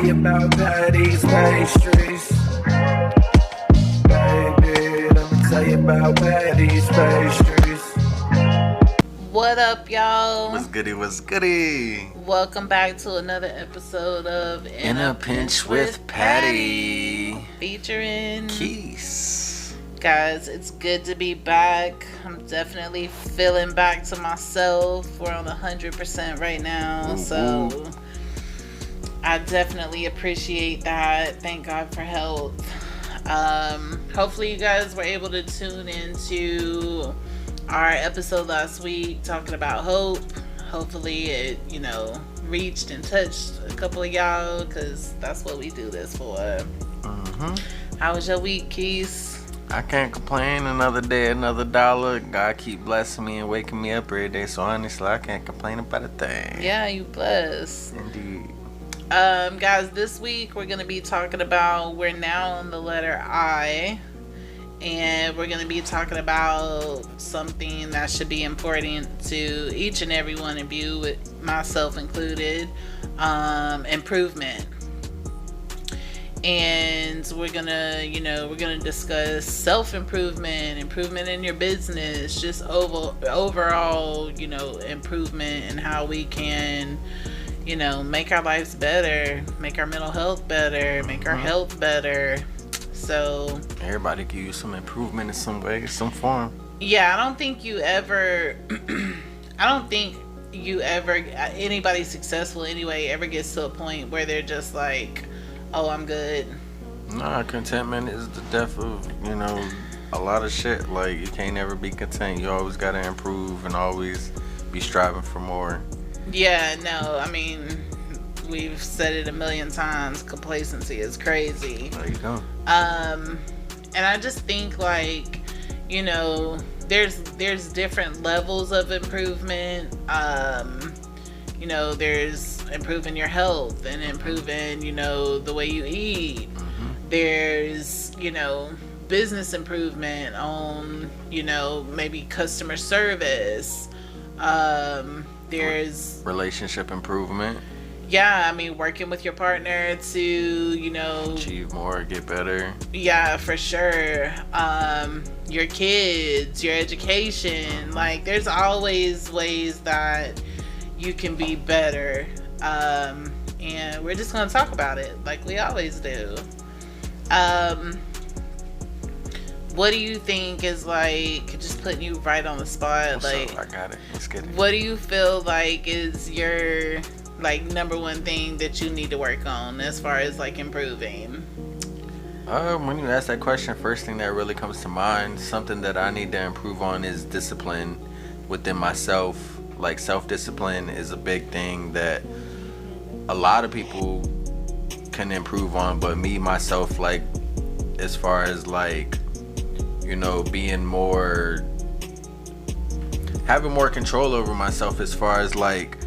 you about Patty's pastries. Baby, let me tell you about Patty's pastries. What up, y'all? What's goody, what's goody? Welcome back to another episode of In a Pinch with Patty. Featuring Quis. Guys, it's good to be back. I'm definitely feeling back to myself. We're on 100% right now. So I definitely appreciate that. Thank God for health. Hopefully you guys were able to tune into our episode last week talking about hope. Hopefully it, reached and touched a couple of y'all, because that's what we do this for. How was your week, Quis? I can't complain. Another day, another dollar. God keep blessing me and waking me up every day. So honestly, I can't complain about a thing. Yeah, you blessed. Indeed. Guys, this week we're going to be talking about, we're now on the letter I. And we're going to be talking about something that should be important to each and every one of you, with myself included, improvement. And we're going to discuss self-improvement, improvement in your business, just overall, improvement, and how we can, make our lives better, make our mental health better, make our health better. So everybody can use some improvement in some way, some form. Yeah, I don't think anybody successful anyway ever gets to a point where they're just like, oh, I'm good. Nah, contentment is the death of, a lot of shit. Like, you can't ever be content. You always gotta improve and always be striving for more. Yeah, no, I mean, we've said it a million times. Complacency is crazy. There you go. And I just think, like, there's different levels of improvement. There's improving your health and improving, the way you eat. There's, business improvement on, maybe customer service. There's relationship improvement. Yeah, I mean, working with your partner to, achieve more, get better. Yeah, for sure. Your kids, your education. Like, there's always ways that you can be better. And we're just going to talk about it like we always do. What do you think is, like, just putting you right on the spot? What's up? I got it. Let's get it. What do you feel like is your, like, number one thing that you need to work on as far as, like, improving? When you ask that question, first thing that really comes to mind, something that I need to improve on, is discipline within myself. Like, self-discipline is a big thing that a lot of people can improve on, but me, myself, like, as far as, like, being more, having more control over myself, as far as, like,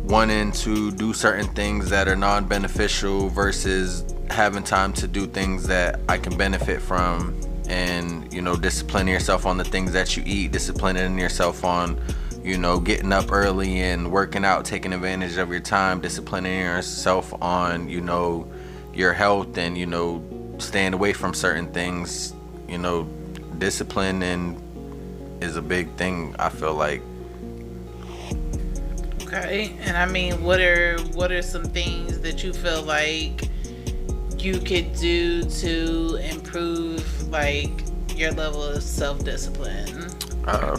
wanting to do certain things that are non-beneficial versus having time to do things that I can benefit from. And, disciplining yourself on the things that you eat, disciplining yourself on, getting up early and working out, taking advantage of your time, disciplining yourself on, your health, and, staying away from certain things. Discipline is a big thing, I feel like. Okay, and I mean, what are some things that you feel like you could do to improve, like, your level of self-discipline?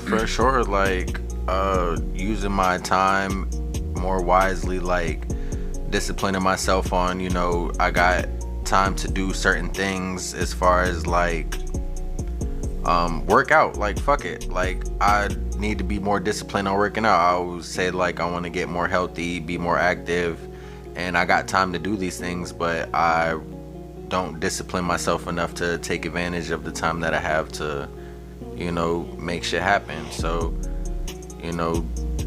For sure, like, using my time more wisely, like, disciplining myself on, I got time to do certain things, as far as, like, work out. Like, fuck it, like, I need to be more disciplined on working out. I always say, like, I want to get more healthy, be more active, and I got time to do these things, but I don't discipline myself enough to take advantage of the time that I have to, make shit happen. So,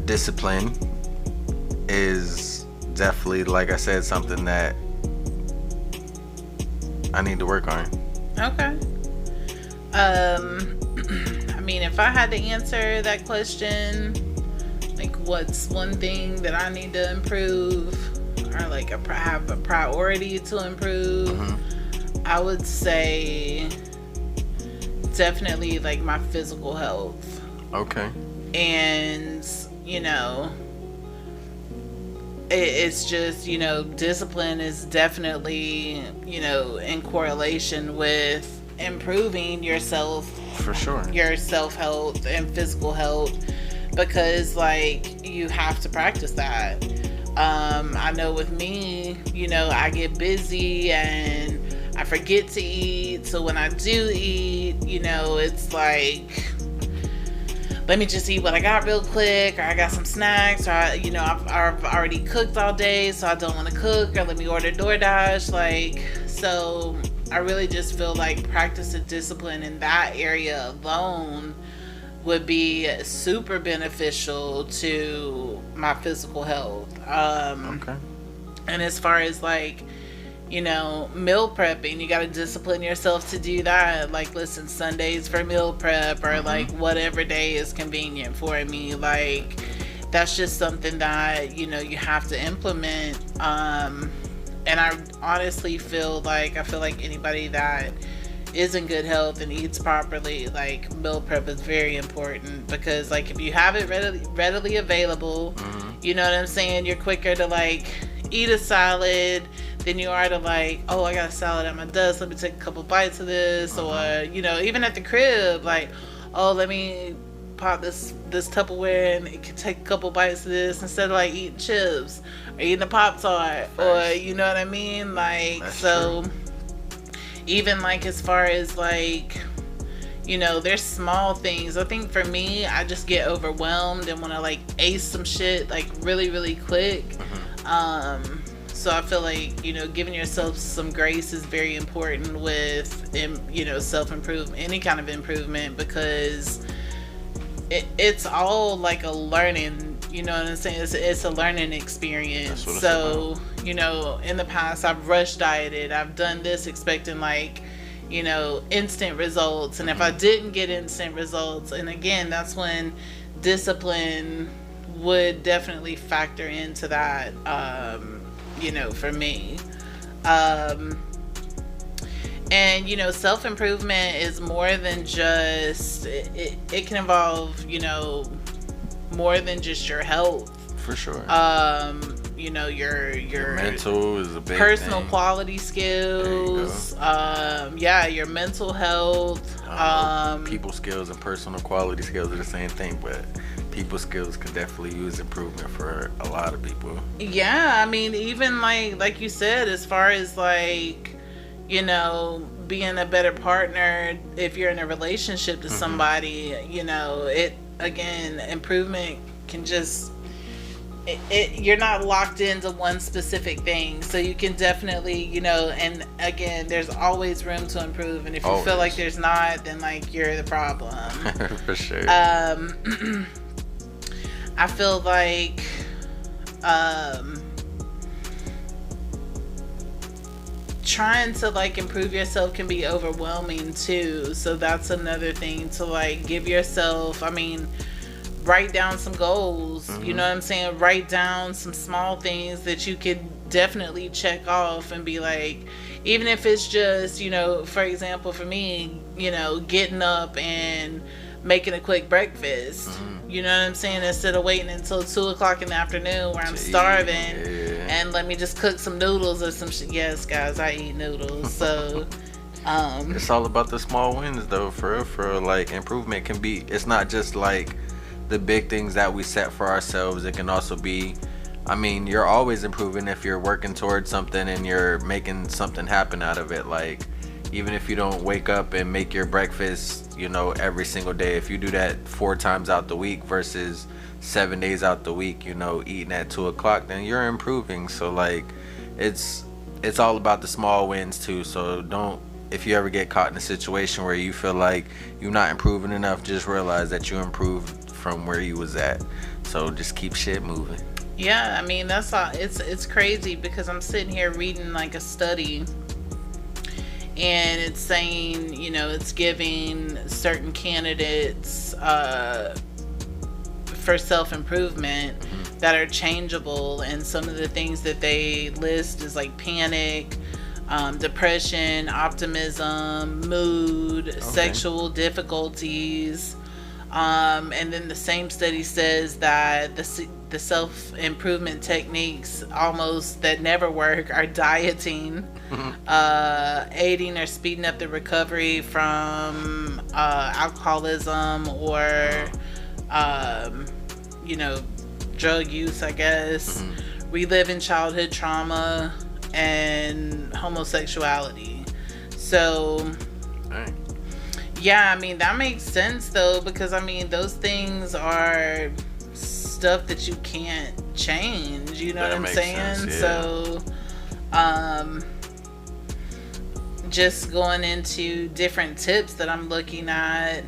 discipline is definitely, like I said, something that I need to work on. Okay. I mean, if I had to answer that question, like, what's one thing that I need to improve? are like have a priority to improve, I would say definitely like my physical health. Okay. And, you know, it's just, you know, discipline is definitely, you know, in correlation with improving yourself. For sure. Your self-health and physical health, because like you have to practice that. I know with me, you know, I get busy and I forget to eat. So when I do eat, you know, it's like, let me just eat what I got real quick, or I got some snacks, or you know, I've already cooked all day, so I don't want to cook, or let me order DoorDash. Like, so I really just feel like practicing discipline in that area alone would be super beneficial to my physical health. Okay. And as far as like, you know, meal prepping, you got to discipline yourself to do that. Like, listen, Sundays for meal prep, or like whatever day is convenient for me. Like, that's just something that, you know, you have to implement. And I honestly feel like anybody that is in good health and eats properly, like, meal prep is very important, because like if you have it readily available, you know what I'm saying, you're quicker to like eat a salad than you are to like, oh, I got a salad at my desk, let me take a couple bites of this. Or, you know, even at the crib, like, oh, let me pop this Tupperware and it can take a couple bites of this instead of like eating chips or eating a Pop-Tart. Or, you know what I mean? Like, that's so true. Even like as far as like, you know, there's small things. I think for me, I just get overwhelmed and want to like ace some shit like really, really quick. So I feel like, you know, giving yourself some grace is very important with, you know, self-improvement, any kind of improvement, because it's all like a learning, you know what I'm saying? It's a learning experience. So, you know, in the past, I've rush dieted. I've done this expecting like, you know, instant results. And if I didn't get instant results, and again, that's when discipline would definitely factor into that, you know, for me. And, you know, self-improvement is more than just, it can involve, you know, more than just your health. For sure. You know, your mental is a big personal thing. Quality skills. Yeah, your mental health. People skills and personal quality skills are the same thing, but people skills could definitely use improvement for a lot of people. Yeah, I mean, even like you said, as far as like, you know, being a better partner if you're in a relationship to somebody, you know, it, again, improvement can just, you're not locked into one specific thing, so you can definitely, you know, and again, there's always room to improve, and if you feel like there's not, then like you're the problem. For sure. I feel like trying to like improve yourself can be overwhelming too, so that's another thing to like give yourself, I mean, write down some goals, you know what I'm saying, write down some small things that you could definitely check off and be like, even if it's just, you know, for example, for me, you know, getting up and making a quick breakfast, you know what I'm saying, instead of waiting until 2:00 in the afternoon where I'm starving, and let me just cook some noodles or some shit. Yes, guys, I eat noodles. So it's all about the small wins though, for real. Like, improvement can be, it's not just like the big things that we set for ourselves. It can also be, I mean, you're always improving if you're working towards something and you're making something happen out of it. Like, even if you don't wake up and make your breakfast, you know, every single day, if you do that 4 times out the week versus 7 days out the week, you know, eating at 2:00, then you're improving. So like, it's all about the small wins too. So don't, if you ever get caught in a situation where you feel like you're not improving enough, just realize that you improved from where you was at. So just keep shit moving. Yeah, I mean, that's all. It's crazy because I'm sitting here reading like a study, and it's saying, you know, it's giving certain candidates for self-improvement that are changeable, and some of the things that they list is like panic, depression, optimism, mood, sexual difficulties. And then the same study says that the self-improvement techniques almost that never work are dieting, aiding or speeding up the recovery from alcoholism or drug use, I guess, reliving childhood trauma, and homosexuality. So yeah, I mean, that makes sense though, because I mean, those things are stuff that you can't change, you know what I'm saying? Sense, yeah. So just going into different tips that I'm looking at,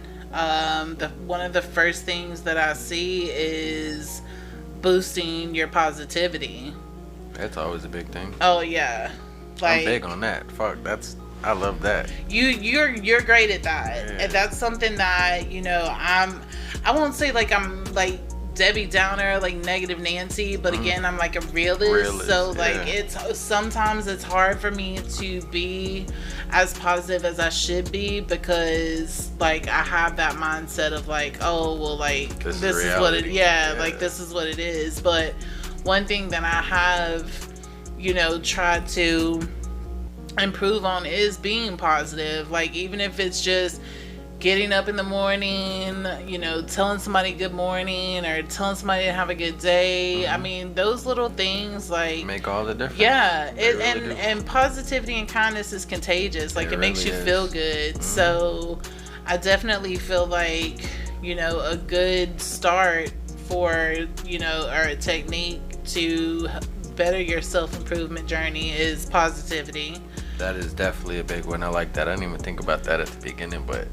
one of the first things that I see is boosting your positivity. That's always a big thing. Oh yeah, I'm big on that. I love that. You're great at that, and that's something that I won't say like I'm like Debbie Downer, like negative Nancy, but again, I'm like a realist. So like sometimes it's hard for me to be as positive as I should be, because like I have that mindset of like, oh well, like this is what it like this is what it is. But one thing that I have tried to improve on is being positive. Like even if it's just getting up in the morning, telling somebody good morning or telling somebody to have a good day. I mean, those little things like make all the difference. Yeah, and positivity and kindness is contagious. Like it makes you feel good. So I definitely feel like a good start for or a technique to better your self-improvement journey is positivity. That is definitely a big one. I like that. I didn't even think about that at the beginning, but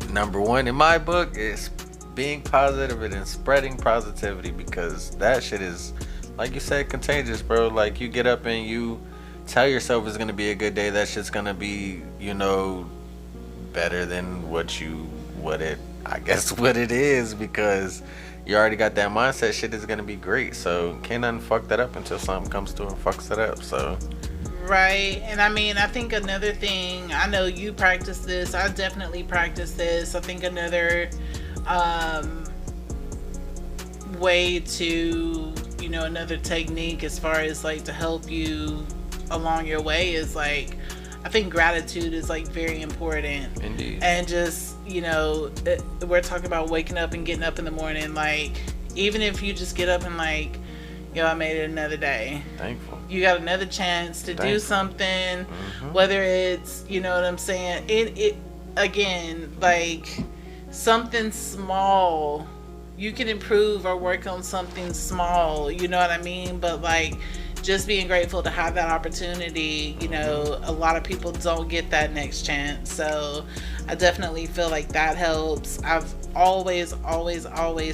number one in my book is being positive and spreading positivity, because that shit is, like you said, contagious, bro. Like you get up and you tell yourself it's gonna be a good day. That shit's gonna be, better than what it is, because you already got that mindset. Shit is gonna be great. So can't nothing fuck that up until something comes through and fucks it up. So. Right. And I mean, I think another thing, I know you practice this, I definitely practice this. I think another way to, another technique as far as like to help you along your way is like, I think gratitude is like very important. Indeed. And just, we're talking about waking up and getting up in the morning. Like, even if you just get up and like, I made it another day. Thankful. You got another chance to do something, whether it's, what I'm saying, it again, like something small. You can improve or work on something small, you know what I mean? But like just being grateful to have that opportunity, a lot of people don't get that next chance. So I definitely feel like that helps. I've always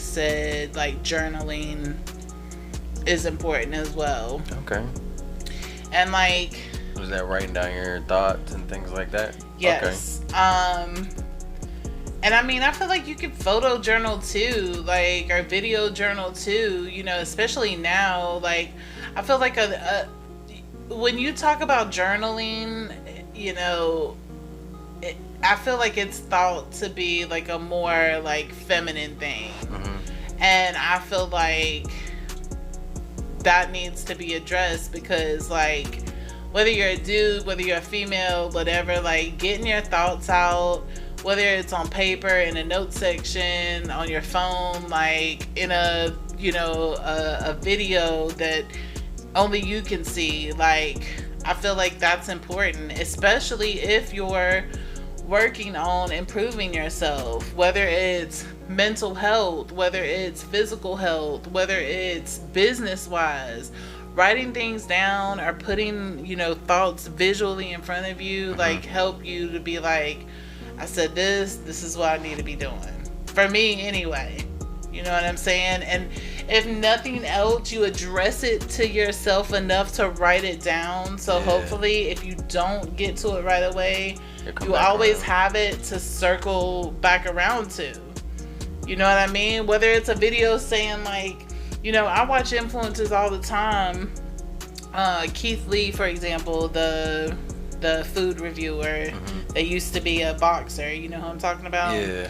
said like journaling is important as well. Okay. And like, was that writing down your thoughts and things like that? Yes. Okay. And I mean, I feel like you could photo journal too, like, or video journal too, especially now. Like, I feel like when you talk about journaling, I feel like it's thought to be like a more like feminine thing. And I feel like that needs to be addressed, because like whether you're a dude, whether you're a female, whatever, like getting your thoughts out, whether it's on paper, in a note section, on your phone, like in a a video that only you can see. Like I feel like that's important, especially if you're working on improving yourself, whether it's mental health, whether it's physical health, whether it's business wise. Writing things down or putting thoughts visually in front of you like help you to be like, I said this is what I need to be doing, for me anyway. You know what I'm saying? And if nothing else, you address it to yourself enough to write it down. So hopefully if you don't get to it right away, you always have it to circle back around to. You know what I mean? Whether it's a video saying like, You know, I watch influencers all the time. Keith Lee, for example, the food reviewer that used to be a boxer. You know who I'm talking about? Yeah.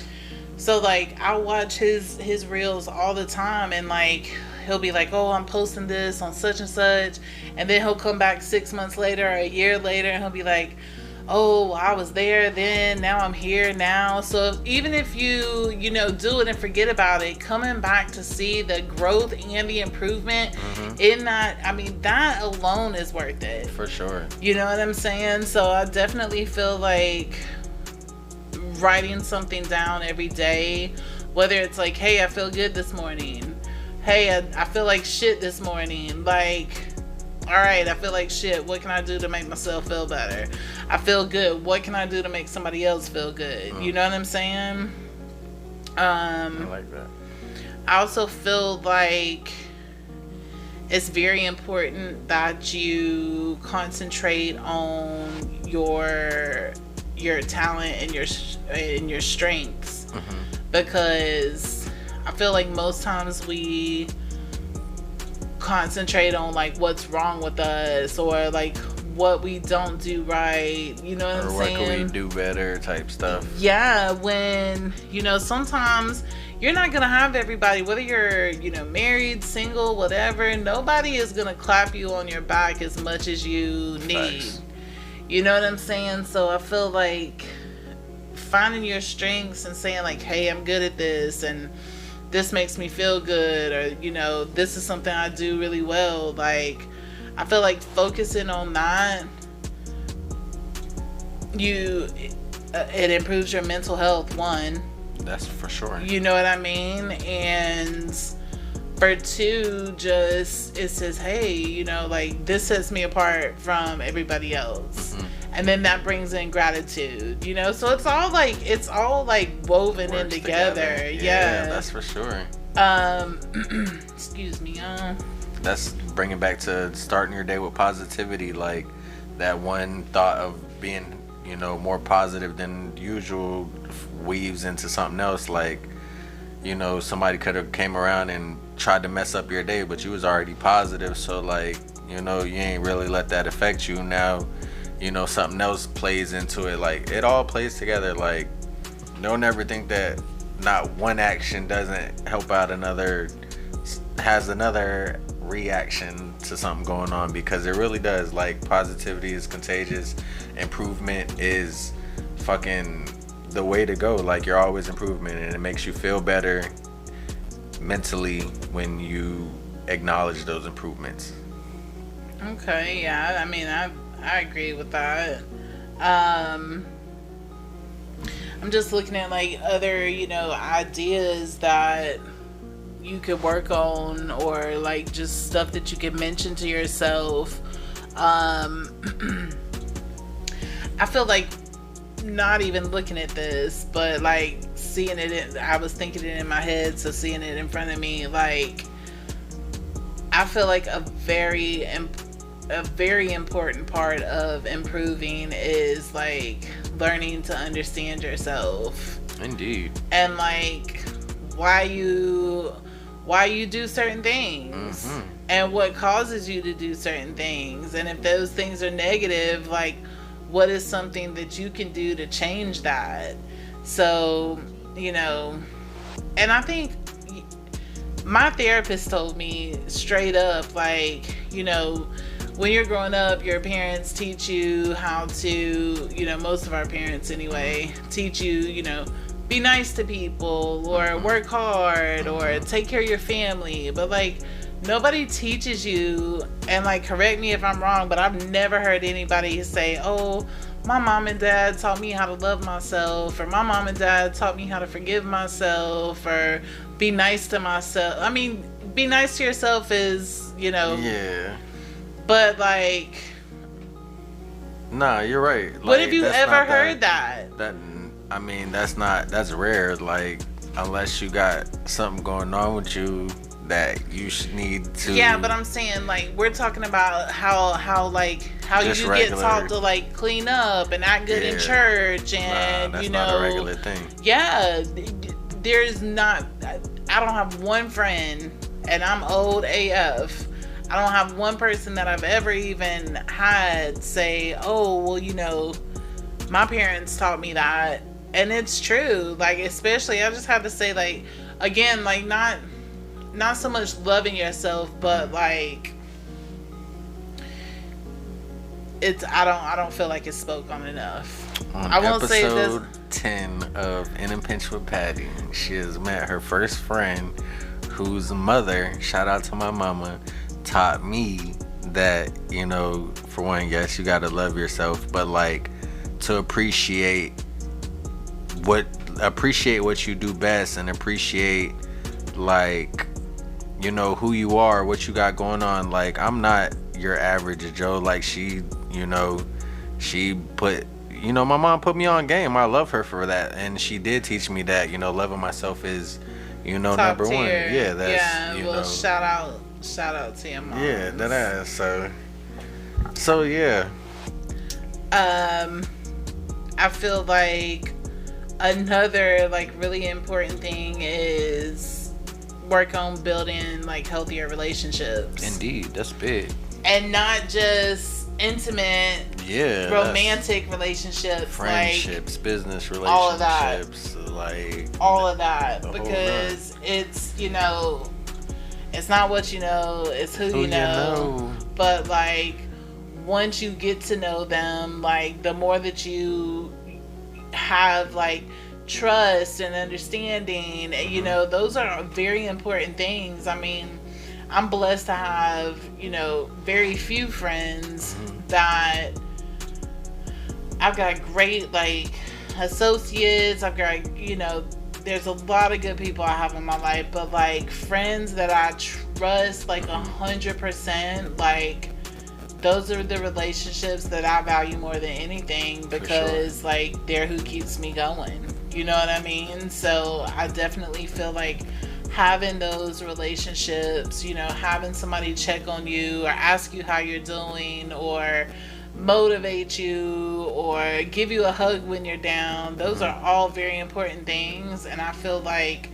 So like I watch his reels all the time, and like he'll be like, oh, I'm posting this on such and such, and then he'll come back 6 months later or a year later and he'll be like, oh, I was there then, now I'm here now. So even if you know, do it and forget about it, coming back to see the growth and the improvement in that, I mean, that alone is worth it. For sure. You know what I'm saying? So I definitely feel like writing something down every day, whether it's like, hey, I feel good this morning, hey, I feel like shit this morning, like, all right, I feel like shit, what can I do to make myself feel better? I feel good, what can I do to make somebody else feel good? You know what I'm saying? I like that. I also feel like it's very important that you concentrate on your talent and your strengths, because I feel like most times we concentrate on like what's wrong with us, or like what we don't do right, you know what I'm saying? Or what can we do better type stuff. Yeah, when, you know, sometimes you're not gonna have everybody, whether you're, you know, married, single, whatever, nobody is gonna clap you on your back as much as you need. Facts. You know what I'm saying? So I feel like finding your strengths and saying like, hey, I'm good at this, and this makes me feel good, or, you know, this is something I do really well. Like, I feel like focusing on that, it improves your mental health, one. That's for sure. You know what I mean? And for two, just, it says, hey, you know, like, this sets me apart from everybody else. And then that brings in gratitude, you know? So it's all like woven Works in together. Yeah, that's for sure. Excuse me. That's bringing back to starting your day with positivity. Like, that one thought of being, you know, more positive than usual weaves into something else. Like, you know, somebody could have came around and tried to mess up your day, but you was already positive. So, like, you know, you ain't really let that affect you. Now, you know, something else plays into it. Like, it all plays together. Like, don't ever think that not one action doesn't help out another, has another reaction to something going on, because it really does. Like, positivity is contagious. Improvement is fucking the way to go. Like, you're always improvement, and it makes you feel better mentally when you acknowledge those improvements. Okay, yeah, I mean, I agree with that. I'm just looking at like other, you know, ideas that you could work on, or like just stuff that you could mention to yourself. I feel like, not even looking at this, but like seeing it, I was thinking it in my head, so seeing it in front of me, like, I feel like a very important part of improving is like learning to understand yourself. Indeed. And like why you do certain things, and what causes you to do certain things, and if those things are negative, like what is something that you can do to change that. So, you know, and I think my therapist told me straight up, like, you know, when you're growing up, your parents teach you how to, you know, most of our parents anyway, teach you, you know, be nice to people, or work hard, or take care of your family. But like, nobody teaches you, and like, correct me if I'm wrong, but I've never heard anybody say, oh, my mom and dad taught me how to love myself, or my mom and dad taught me how to forgive myself, or be nice to myself. I mean, be nice to yourself is, you know. Yeah. But like, nah, you're right. Like, what have you ever heard that? I mean, that's rare. Like, unless you got something going on with you that you should need to. Yeah, but I'm saying, like, we're talking about how you Just regular. get taught to like clean up and act good in church, and that's you know, not a regular thing. Yeah, there's not. I don't have one friend and I'm old AF. I don't have one person that I've ever even had say, oh, well, you know, my parents taught me that. And it's true. Like, especially, I just have to say, like, again, like, not so much loving yourself, but like, it's, I don't feel like it's spoke on enough. On I won't say this. episode 10 of In a Pinch with Patty, she has met her first friend whose mother, shout out to my mama, taught me that, you know, for one, yes, you gotta love yourself, but like, to appreciate what you do best, and appreciate, like, you know, who you are, what you got going on. Like, I'm not your average Joe. Like, she, you know, she put, you know, my mom put me on game. I love her for that, and she did teach me that, you know, loving myself is, you know, Top number tier. one. Yeah, that's, yeah, you well, know, shout out to your mom. yeah, that ass. So yeah. I feel like another, like, really important thing is work on building, like, healthier relationships. Indeed, that's big. And not just intimate, romantic relationships, friendships, like, business relationships, all of that. Like all of that, the whole because it's, you know, it's not what you know, it's who you know. But like, once you get to know them, like, the more that you have, like, trust and understanding, you know, those are very important things. I mean, I'm blessed to have, you know, very few friends that I've got great, like, associates. I've got, you know, there's a lot of good people I have in my life, but like, friends that I trust, like, 100%, like, those are the relationships that I value more than anything, because like, they're who keeps me going. You know what I mean? So I definitely feel like having those relationships, you know, having somebody check on you or ask you how you're doing or motivate you or give you a hug when you're down, those are all very important things. And I feel like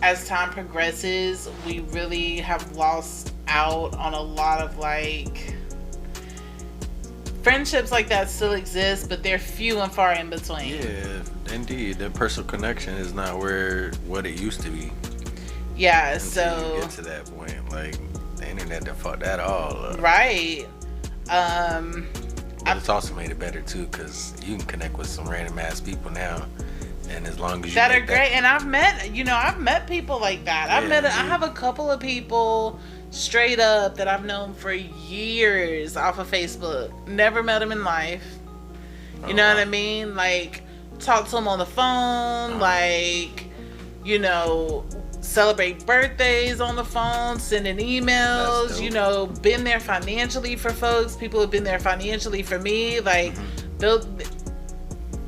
as time progresses, we really have lost out on a lot of, like, friendships like that still exist, but they're few and far in between. Yeah, indeed. The personal connection is not what it used to be. Yeah, until so you get to that point, like, the internet done fucked that all up. Right. But it's also made it better too, because you can connect with some random ass people now, and as long as you that are great, and I've met people like that. I have a couple of people straight up that I've known for years off of Facebook. Never met them in life. You know what I mean? Like, talk to them on the phone, like, you know, celebrate birthdays on the phone, sending emails, you know, been there financially for folks. People have been there financially for me. Like, build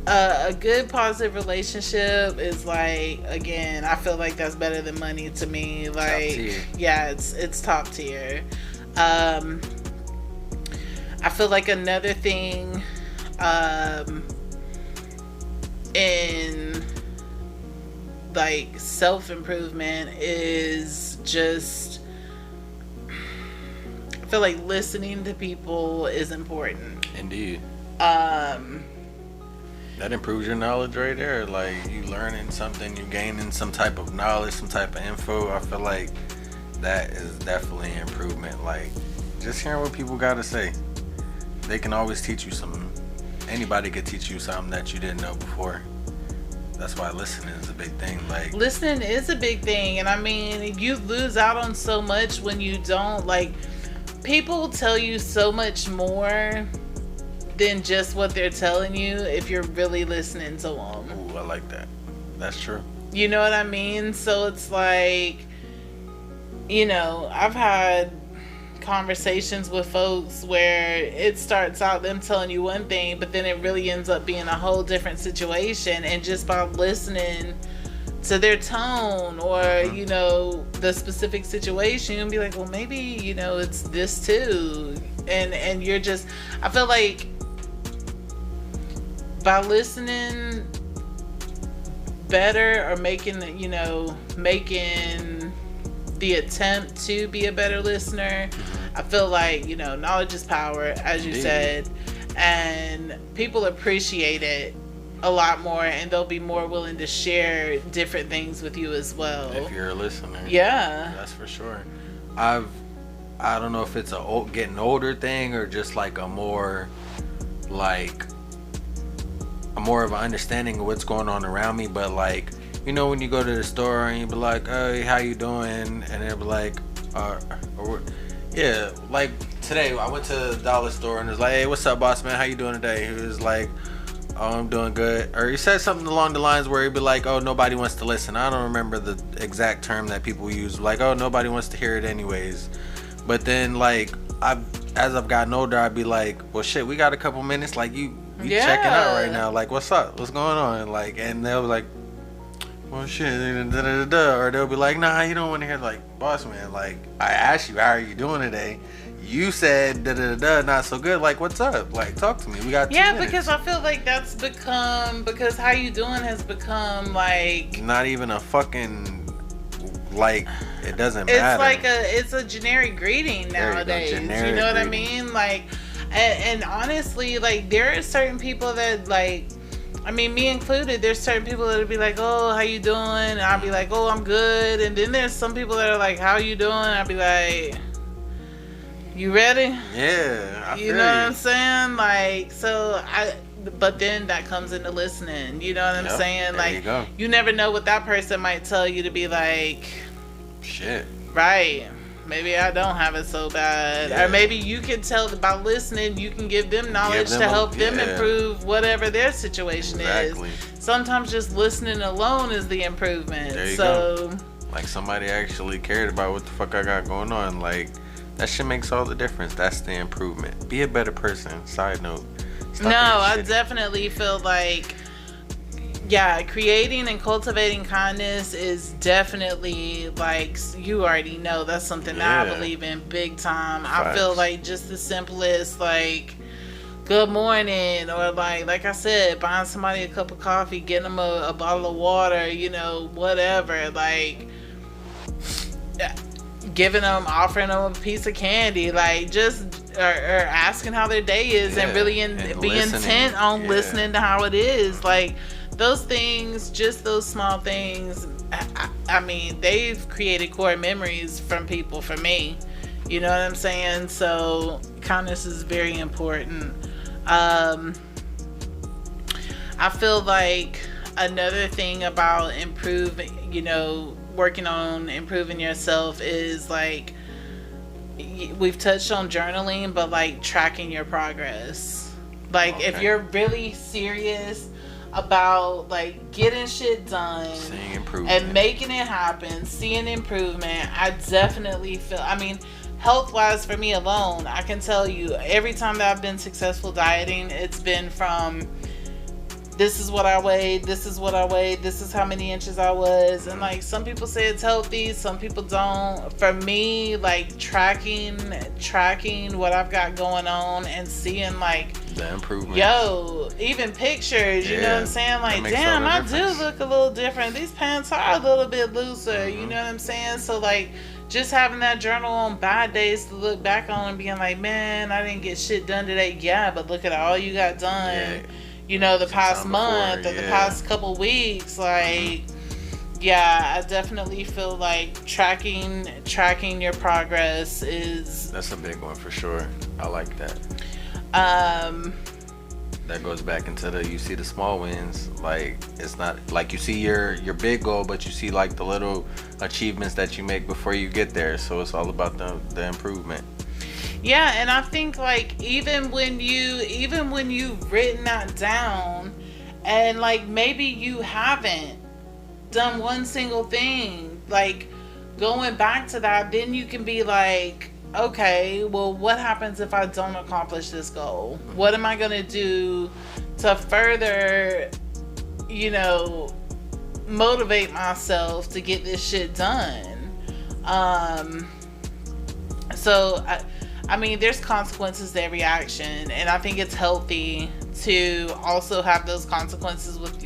a good positive relationship is, like, again, I feel like that's better than money to me. Like, yeah, it's top tier. I feel like another thing in, like, self-improvement is just, I feel like listening to people is important. Indeed. That improves your knowledge right there. Like, you learning something, you gaining some type of knowledge, some type of info. I feel like that is definitely an improvement. Like, just hearing what people got to say. They can always teach you something. Anybody could teach you something that you didn't know before. That's why listening is a big thing. Like, listening is a big thing, and I mean, you lose out on so much when you don't. Like, people tell you so much more than just what they're telling you if you're really listening to them. Ooh, I like that. That's true. You know what I mean? So it's like, you know, I've had conversations with folks where it starts out them telling you one thing, but then it really ends up being a whole different situation, and just by listening to their tone or, you know, the specific situation, you'll be like, well, maybe, you know, it's this too. And you're just, I feel like by listening better or making the attempt to be a better listener. I feel like, you know, knowledge is power, as you said, and people appreciate it a lot more, and they'll be more willing to share different things with you as well. If you're a listener. Yeah. That's for sure. I don't know if it's a getting older thing or just like a more of an understanding of what's going on around me, but like, you know, when you go to the store and you be like, hey, how you doing? And they'll be like, yeah, like today I went to the dollar store and it was like, hey, what's up, boss man? How you doing today? He was like, oh, I'm doing good. Or he said something along the lines where he'd be like, oh, nobody wants to listen. I don't remember the exact term that people use, like, oh, nobody wants to hear it anyways. But then, like, as I've gotten older, I'd be like, well, shit, we got a couple minutes. Like, you checking out right now. Like, what's up? What's going on? Like, and they'll be like, well, shit, or they'll be like, nah, you don't want to hear, like, boss man, like, I asked you, how are you doing today? You said not so good. Like, what's up? Like, talk to me. We got 2 minutes. Because I feel like that's become, because how you doing has become like not even a fucking, like, it doesn't matter. It's like it's a generic greeting nowadays. You know what I mean? Like, and honestly, like, there are certain people that, like, I mean, me included, there's certain people that'll be like, oh, how you doing? And I'll be like, oh, I'm good. And then there's some people that are like, how you doing? I'll be like, you ready? Yeah, you know what I'm saying? Like, but then that comes into listening. You know what I'm saying? Like, you never know what that person might tell you to be like, shit. Right. Maybe I don't have it so bad. Yeah. Or maybe you can tell by listening, you can give them knowledge to help them improve whatever their situation is. Sometimes just listening alone is the improvement. There you go. Like, somebody actually cared about what the fuck I got going on. Like, that shit makes all the difference. That's the improvement. Be a better person. Side note. I definitely feel like, creating and cultivating kindness is definitely, like, you already know, that's something that I believe in big time. Facts. I feel like just the simplest, like, good morning, or like I said, buying somebody a cup of coffee, getting them a bottle of water, you know, whatever, like, offering them a piece of candy, like, just or asking how their day is, and really be intent on listening to how it is. Like, those things, just those small things, I mean, they've created core memories from people, for me. You know what I'm saying? So kindness is very important. I feel like another thing about working on improving yourself is, like, we've touched on journaling, but, like, tracking your progress. Like, if you're really serious about, like, getting shit done, seeing improvement and making it happen, seeing improvement, I definitely feel, I mean, health-wise, for me alone, I can tell you, every time that I've been successful dieting, it's been from, this is what I weighed, this is what I weighed, this is how many inches I was. And, like, some people say it's healthy, some people don't. For me, like, tracking what I've got going on and seeing, like, the improvement. Even pictures, you know what I'm saying? Like, damn, I do look a little different. These pants are a little bit looser, you know what I'm saying? So, like, just having that journal on bad days to look back on and being like, man, I didn't get shit done today. Yeah, but look at all you got done. You know, the past month or the past couple weeks, like, I definitely feel like tracking your progress is... That's a big one for sure. I like that. That goes back into you see the small wins. Like, it's not like you see your big goal, but you see, like, the little achievements that you make before you get there. So it's all about the improvement. Yeah, and I think, like, even when you've written that down, and, like, maybe you haven't done one single thing, like, going back to that, then you can be like, okay, well, what happens if I don't accomplish this goal? What am I gonna do to further, motivate myself to get this shit done? So I mean, there's consequences to every action, and I think it's healthy to also have those consequences with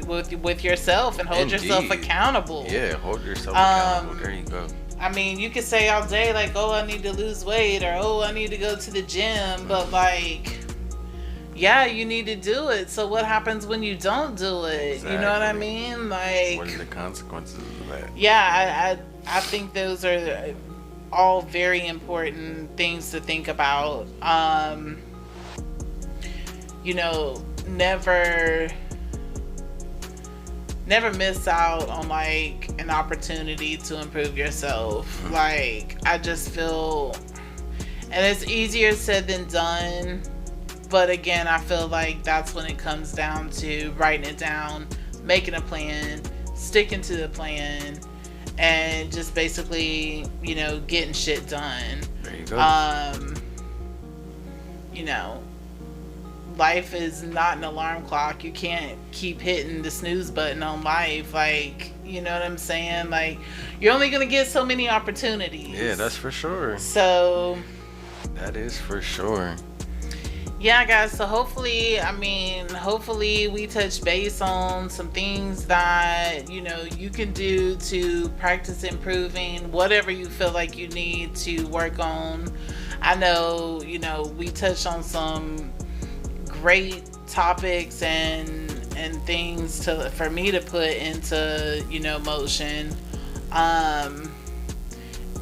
yourself and hold yourself accountable. Yeah, hold yourself accountable. There you go. I mean, you could say all day, like, oh, I need to lose weight, or oh, I need to go to the gym, but like, yeah, you need to do it. So what happens when you don't do it? Exactly. You know what I mean? Like, what are the consequences of that? Yeah, I think those are all very important things to think about. You know, never miss out on like an opportunity to improve yourself. Like, I just feel, and it's easier said than done, but again, I feel like that's when it comes down to writing it down, making a plan, sticking to the plan, and just basically, you know, getting shit done. There you go. You know, life is not an alarm clock. You can't keep hitting the snooze button on life. Like, you know what I'm saying? Like, you're only gonna get so many opportunities. Yeah, that's for sure. So That is for sure. yeah, guys, so hopefully we touch base on some things that, you know, you can do to practice improving whatever you feel like you need to work on. I know, you know, we touched on some great topics and things for me to put into, you know, motion.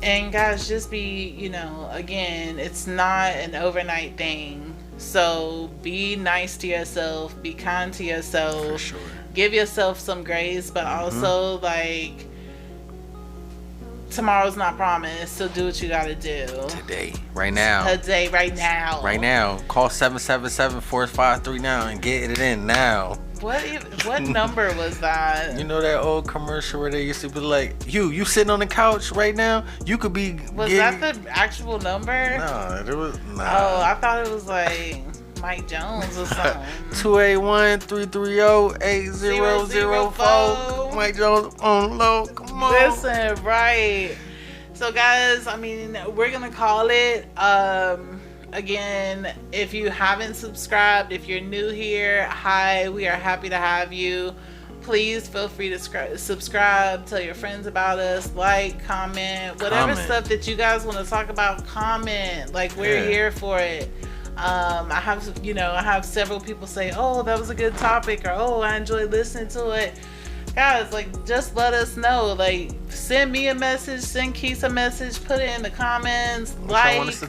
And guys, just be, you know, again, it's not an overnight thing. So be nice to yourself, be kind to yourself. For sure. Give yourself some grace, but also, like, tomorrow's not promised, so do what you gotta do. Today. Right now. Today, right now. Right now. Call 777-4539 now and get it in now. What number was that? You know that old commercial where they used to be like, you sitting on the couch right now? You could be Was that the actual number? No, it was Oh, I thought it was like Mike Jones or something. 281-330-8004. Mike Jones on low. Come on. Listen, right. So guys, I mean, we're gonna call it. Again, if you haven't subscribed, if you're new here, hi, we are happy to have you. Please feel free to subscribe, tell your friends about us, like, comment, whatever stuff that you guys want to talk about, comment. Like, we're here for it. I have several people say, oh, that was a good topic, or oh, I enjoyed listening to it. Guys, like, just let us know. Like, send me a message, send Quis a message, put it in the comments. Let us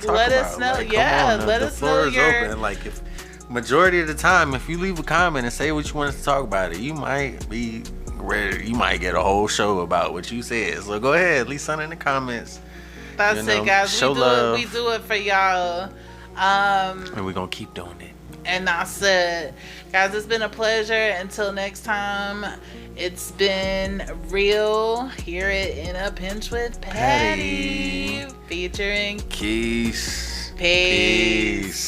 know. Like, yeah, let us know. The floor is open. Like, if majority of the time, if you leave a comment and say what you want us to talk about, it, you might be ready. You might get a whole show about what you said. So go ahead, leave something in the comments. That's it, guys. Show love. We do it for y'all. And we're gonna keep doing it. And that's it. Guys, it's been a pleasure. Until next time, it's been real. Hear it in a pinch with Patty. Featuring Quis. Peace.